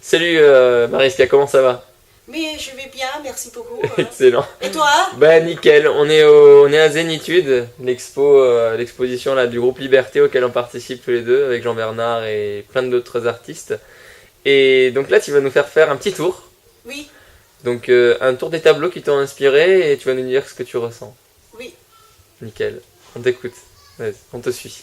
Salut Mariska, comment ça va? Mais je vais bien, merci beaucoup. Excellent. Et toi? Bah nickel, on est à Zénitude, l'exposition là du groupe Liberté auquel on participe tous les deux avec Jean-Bernard et plein d'autres artistes. Et donc là tu vas nous faire un petit tour. Oui, Donc un tour des tableaux qui t'ont inspiré et tu vas nous dire ce que tu ressens. oui. Nickel, on t'écoute. Vas-y, on te suit.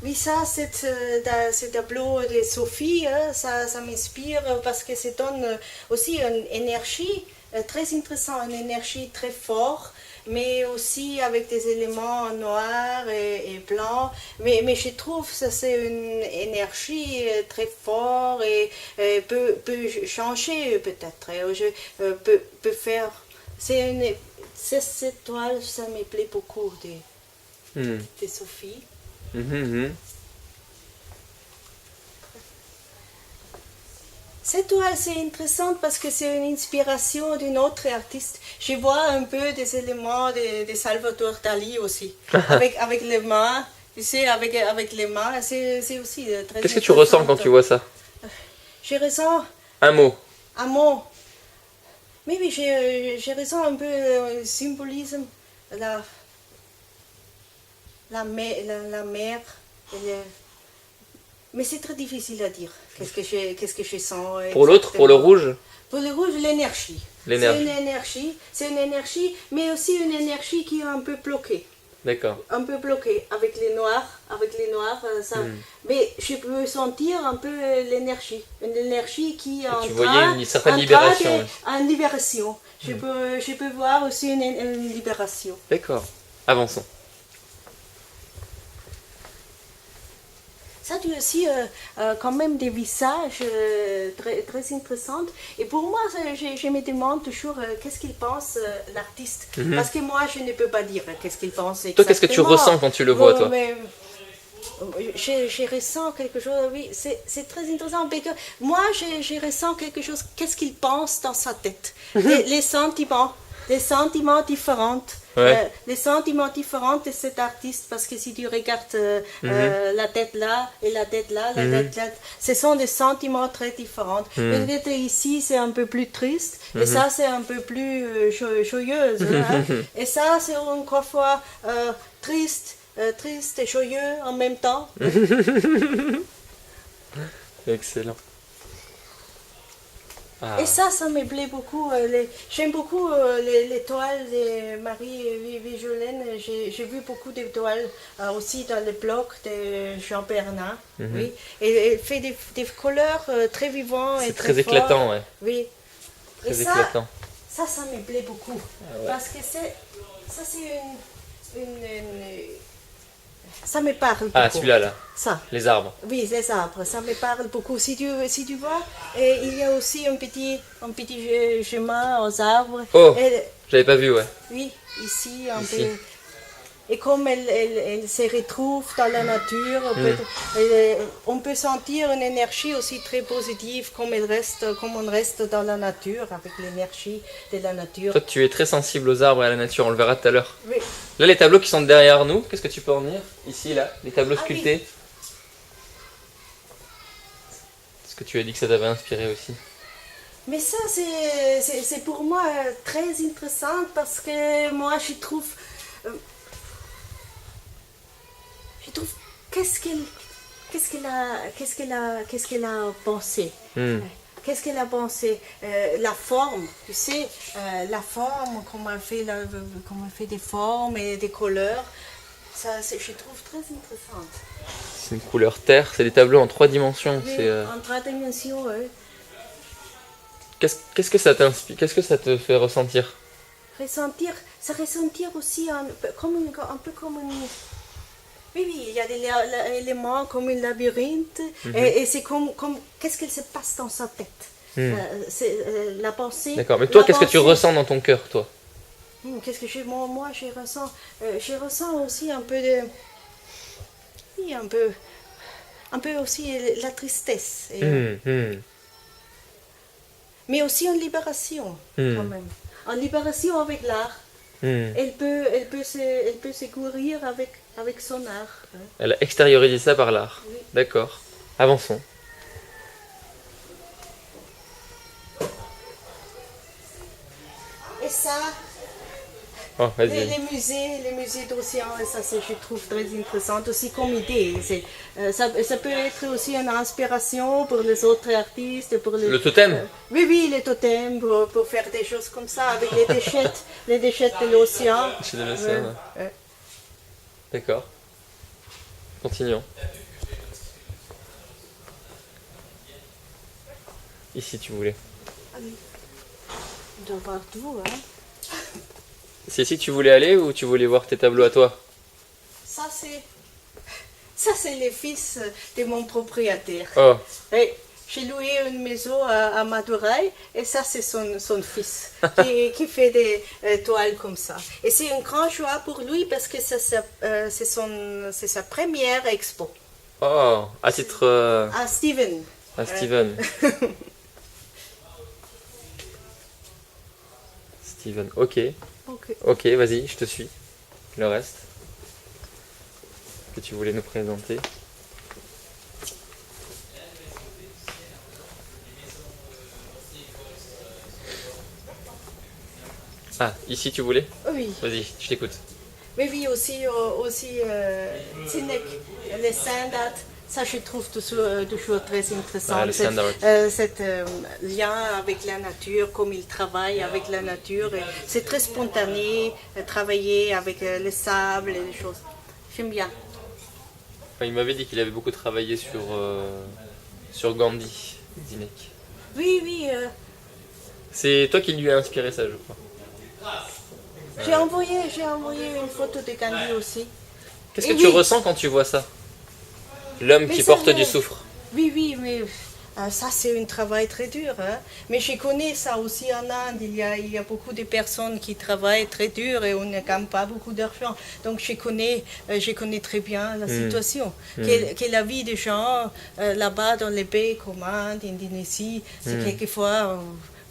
Oui, ça, ce tableau de Sophie, ça m'inspire parce que ça donne aussi une énergie très intéressante, une énergie très forte, mais aussi avec des éléments noirs et blancs. Mais je trouve que ça, c'est une énergie très forte et peut changer peut-être. Peut faire. Cette toile, ça me plaît beaucoup Hmm. de Sophie. Mhm. Cette toile, c'est intéressant parce que c'est une inspiration d'une autre artiste. Je vois un peu des éléments de Salvador Dali aussi, avec les mains. Tu sais, avec les mains, c'est aussi très Qu'est-ce que tu ressens quand tu vois ça? Je ressens Un mot. un mot. Mais oui, je ressens un peu le symbolisme, la, la mer. Mais c'est très difficile à dire. Qu'est-ce que je sens Pour l'autre, pour le exactement. rouge? Pour le rouge, l'énergie. L'énergie. C'est une énergie, mais aussi une énergie qui est un peu bloquée. D'accord. Un peu bloquée avec les noirs, ça. Mais je peux sentir un peu l'énergie. Une énergie qui est en Tu train, voyais une certaine libération. une libération. Je peux voir aussi une libération. D'accord. Avançons. Ça a aussi quand même des visages très, très intéressants. Et pour moi, je me demande toujours qu'est-ce qu'il pense l'artiste. Parce que moi, je ne peux pas dire qu'est-ce qu'il pense exactement. Toi, qu'est-ce que tu ressens quand tu le vois, toi? Mais, je ressens quelque chose, oui, c'est très intéressant. Parce que moi, je ressens quelque chose, qu'est-ce qu'il pense dans sa tête. Les sentiments. Les sentiments différents, Ouais. les sentiments différents de cet artiste, parce que si tu regardes la tête là et la tête là, la tête là, ce sont des sentiments très différents. Peut-être ici c'est un peu plus triste, et ça c'est un peu plus joyeuse. Hein. Et ça c'est encore fois triste, triste et joyeux en même temps. Excellent. Ah. Et ça me plaît beaucoup. J'aime beaucoup les toiles de Marie Vigelaine. J'ai vu beaucoup de toiles aussi dans le blog de Jean Bernard. Oui. Et elle fait des couleurs très vivantes et C'est très très fortes. éclatant, ouais. Oui. Très Et ça, éclatant. ça me plaît beaucoup. Ah ouais. Parce que ça c'est ça me parle beaucoup. Ah, celui-là, là. Ça. Les arbres. Oui, les arbres, ça me parle beaucoup. Si tu vois, et il y a aussi un petit chemin aux arbres. Oh, Et, j'avais pas vu, ouais. oui, ici, un Ici. peu. Et comme elle se retrouve dans la nature, on peut sentir une énergie aussi très positive comme on reste dans la nature, avec l'énergie de la nature. Toi, tu es très sensible aux arbres et à la nature, on le verra tout à l'heure. Oui. Là, les tableaux qui sont derrière nous, qu'est-ce que tu peux en dire? Ici, là, les tableaux Ah oui. sculptés. Est-ce que tu as dit que ça t'avait inspiré aussi? Mais ça, c'est pour moi très intéressant parce que moi, euh, je trouve qu'est-ce qu'elle a pensé. Qu'est-ce qu'elle a pensé? La forme, tu sais, la forme, comment elle fait des formes et des couleurs, ça, je trouve très intéressant. C'est une couleur terre, c'est des tableaux en 3 dimensions. Oui, C'est, en 3 dimensions, oui. Qu'est-ce que ça t'inspire? Qu'est-ce que ça te fait ressentir? Ressentir aussi un peu comme une... Oui, il y a des éléments comme un labyrinthe, et c'est comme qu'est-ce qu'il se passe dans sa tête. C'est la pensée. D'accord, mais toi, la qu'est-ce que tu pensée. ressens dans ton cœur, toi? Qu'est-ce que moi, je ressens aussi un peu de... Oui, un peu aussi la tristesse. Mais aussi une libération, quand même. Une libération avec l'art. Elle peut se guérir avec son art. Hein. Elle a extériorisé ça par l'art. Oui. D'accord. Avançons. Oh, vas-y. Les musées d'océan, ça je trouve très intéressant aussi comme idée. Ça peut être aussi une inspiration pour les autres artistes. Pour Le totem oui, les totems, pour faire des choses comme ça avec les déchets de l'océan. Chez de l'océan, ouais. D'accord. Continuons. Ici, tu voulais. Ah oui. On doit voir tout, hein. C'est ici que tu voulais aller ou tu voulais voir tes tableaux à toi? Ça, c'est les fils de mon propriétaire. Oh, Oui, j'ai loué une maison à Madurai et ça, c'est son fils qui fait des toiles comme ça. Et c'est une grande joie pour lui parce que c'est sa première expo. oh, à titre... À Steven. à Steven. Steven, ok. Ok. Ok, vas-y, je te suis. Le reste que tu voulais nous présenter. Ah, ici tu voulais? Oui, Vas-y, je t'écoute. mais oui, aussi Sinek, les standards. Ça, je trouve toujours très intéressant. Ah, le standard. Cet lien avec la nature, comme il travaille avec la nature. C'est très spontané, travailler avec le sable et les choses. J'aime bien. Enfin, il m'avait dit qu'il avait beaucoup travaillé sur Gandhi, Zinek. Oui, C'est toi qui lui as inspiré ça, je crois. j'ai envoyé une photo de Gandhi aussi. Qu'est-ce Et que tu oui. ressens quand tu vois ça? L'homme Mais qui ça, porte du soufre. Oui, mais ça c'est un travail très dur. Hein. Mais je connais ça aussi en Inde. Il y a beaucoup de personnes qui travaillent très dur et on ne gagne pas beaucoup d'argent. Donc je connais très bien la situation. Que la vie des gens là-bas dans les pays comme Inde, Indonésie, c'est quelquefois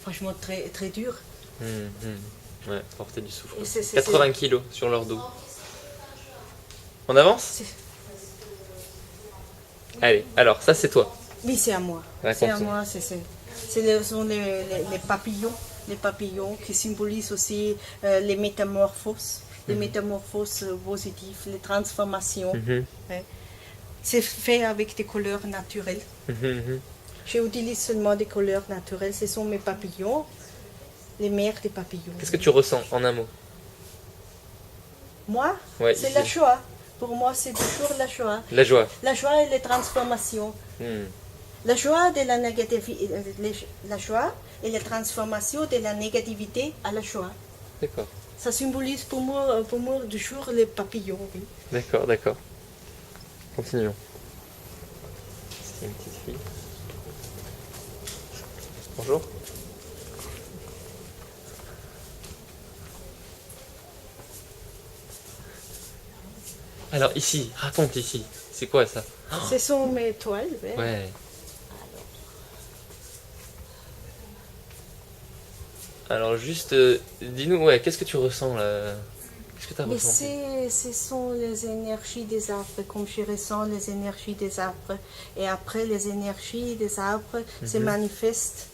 franchement très, très dur. Ouais, porter du soufre. Et c'est- 80 kilos sur leur dos. On avance? c'est- Allez, alors ça c'est toi. Oui, c'est à moi. Raconte-nous. C'est à moi. Ce sont les papillons qui symbolisent aussi les métamorphoses, positives, les transformations. Ouais. C'est fait avec des couleurs naturelles. J'utilise seulement des couleurs naturelles. Ce sont mes papillons, les mères des papillons. Qu'est-ce que tu ressens en un mot? Moi, Ouais, c'est ici. la joie. Pour moi, c'est toujours la joie. La joie. La joie et les transformations. La joie de la négativité, la joie et la transformation de la négativité à la joie. D'accord, Ça symbolise pour moi toujours les papillons. Oui. d'accord. Continuons. C'est une petite fille. Bonjour. Alors ici, raconte ici. C'est quoi ça? Ce sont mes toiles. Ouais. Ouais. Alors juste, dis-nous, ouais, qu'est-ce que tu ressens là? Qu'est-ce que tu as Mais ressenti? ce sont les énergies des arbres, comme je ressens les énergies des arbres. Et après, les énergies des arbres se manifestent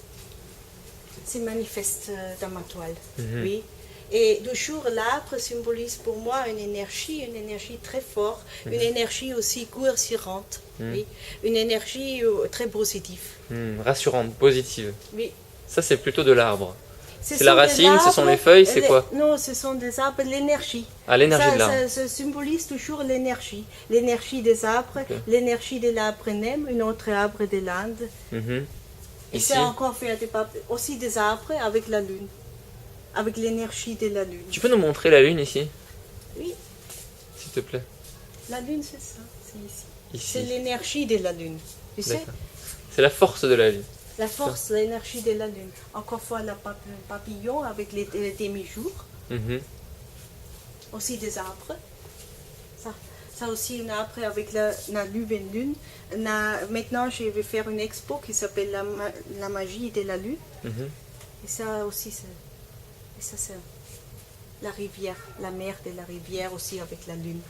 dans ma toile. Oui. Et toujours, l'arbre symbolise pour moi une énergie très forte, une énergie aussi cohérente, oui. Une énergie très positive. Rassurante, positive. Oui. Ça c'est plutôt de l'arbre. Ce C'est sont la des racine, ce sont arbres, les feuilles, c'est quoi? Non, ce sont des arbres, l'énergie. Ah, l'énergie de l'arbre. Ça symbolise toujours l'énergie. L'énergie des arbres, l'énergie de l'arbre nem, un autre arbre de l'Inde. Et Ici, c'est encore fait aussi des arbres avec la lune, avec l'énergie de la lune. tu peux nous montrer la lune ici, Oui, s'il te plaît? la lune c'est ça, c'est ici. C'est Ici. l'énergie de la lune. Tu sais, D'accord. C'est la force de la lune. la force, l'énergie de la lune. Encore fois, le papillon avec les demi-jours. Aussi des arbres. Ça aussi un arbre avec la nouvelle lune. Maintenant, je vais faire une expo qui s'appelle la magie de la lune. Et ça aussi, c'est la rivière, la mer de la rivière aussi avec la lune.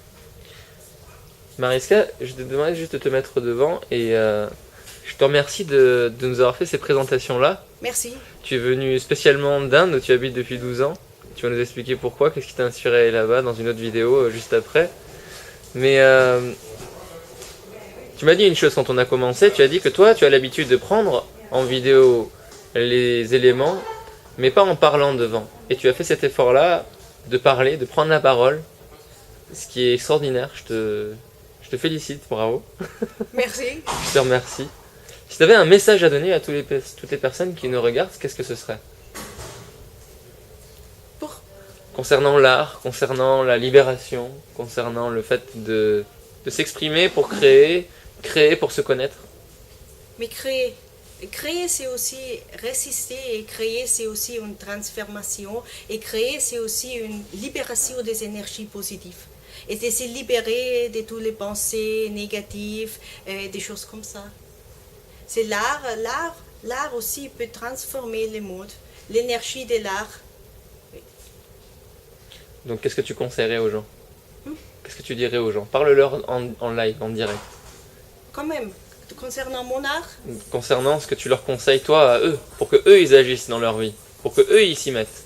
Mariska, je te demandais juste de te mettre devant et je te remercie de nous avoir fait ces présentations-là. Merci. Tu es venu spécialement d'Inde où tu habites depuis 12 ans Tu vas nous expliquer pourquoi, qu'est-ce qui t'a inspiré à aller là-bas dans une autre vidéo juste après. Mais tu m'as dit une chose quand on a commencé, tu as dit que toi, tu as l'habitude de prendre en vidéo les éléments, mais pas en parlant devant. Et tu as fait cet effort-là de parler, de prendre la parole, ce qui est extraordinaire. Je te félicite, bravo. Merci. Je te remercie. Si tu avais un message à donner à toutes les personnes qui nous regardent, qu'est-ce que ce serait? Concernant l'art, concernant la libération, concernant le fait de s'exprimer pour créer, créer pour se connaître. Mais créer c'est aussi résister, et créer c'est aussi une transformation, et créer c'est aussi une libération des énergies positives. Et de se libérer de toutes les pensées négatives, des choses comme ça. C'est l'art aussi peut transformer le monde, l'énergie de l'art. Donc qu'est-ce que tu conseillerais aux gens? Qu'est-ce que tu dirais aux gens? Parle-leur en live, en direct. Quand même, concernant mon art. Concernant ce que tu leur conseilles, toi, à eux, pour que eux ils agissent dans leur vie, pour que eux ils s'y mettent.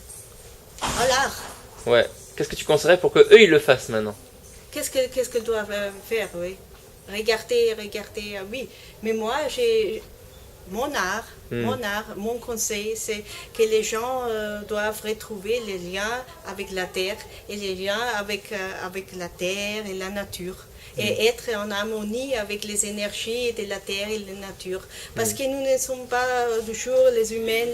À l'art. Ouais. Qu'est-ce que tu conseillerais pour que eux ils le fassent maintenant? Qu'est-ce que doivent faire, oui. Regarder, oui. Mais moi, j'ai mon art, mon conseil, c'est que les gens doivent retrouver les liens avec la terre et les liens avec la terre et la nature. Et être en harmonie avec les énergies de la terre et de la nature. Parce que nous ne sommes pas toujours les humaines,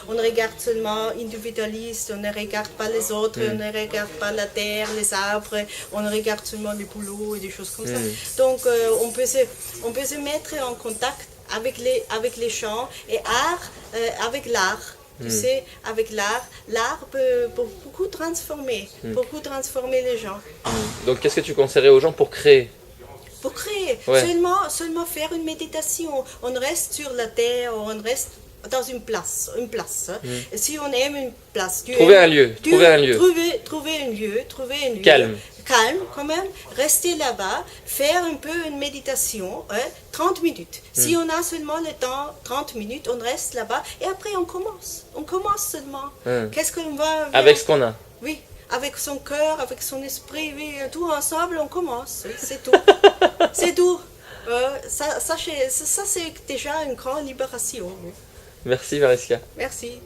on regarde seulement individualiste, on ne regarde pas les autres, on ne regarde pas la terre, les arbres, on regarde seulement les boulots et des choses comme ça. Donc on peut se mettre en contact avec les chants et avec l'art. Tu sais, avec l'art peut beaucoup transformer les gens. Donc qu'est-ce que tu conseillerais aux gens pour créer? Pour créer, Ouais. seulement faire une méditation. On reste sur la terre, on reste dans une place. Et si on aime une place, Trouver un lieu. Trouver un lieu. Calme. Calme quand même, rester là-bas, faire un peu une méditation, 30 minutes. Si on a seulement le temps, 30 minutes, on reste là-bas et après on commence. On commence seulement. Qu'est-ce qu'on va faire? Avec ce qu'on a. Oui, avec son cœur, avec son esprit, oui, tout ensemble, on commence. Oui, c'est tout. C'est tout. Ça c'est déjà une grande libération. Oui. Merci Variska. Merci.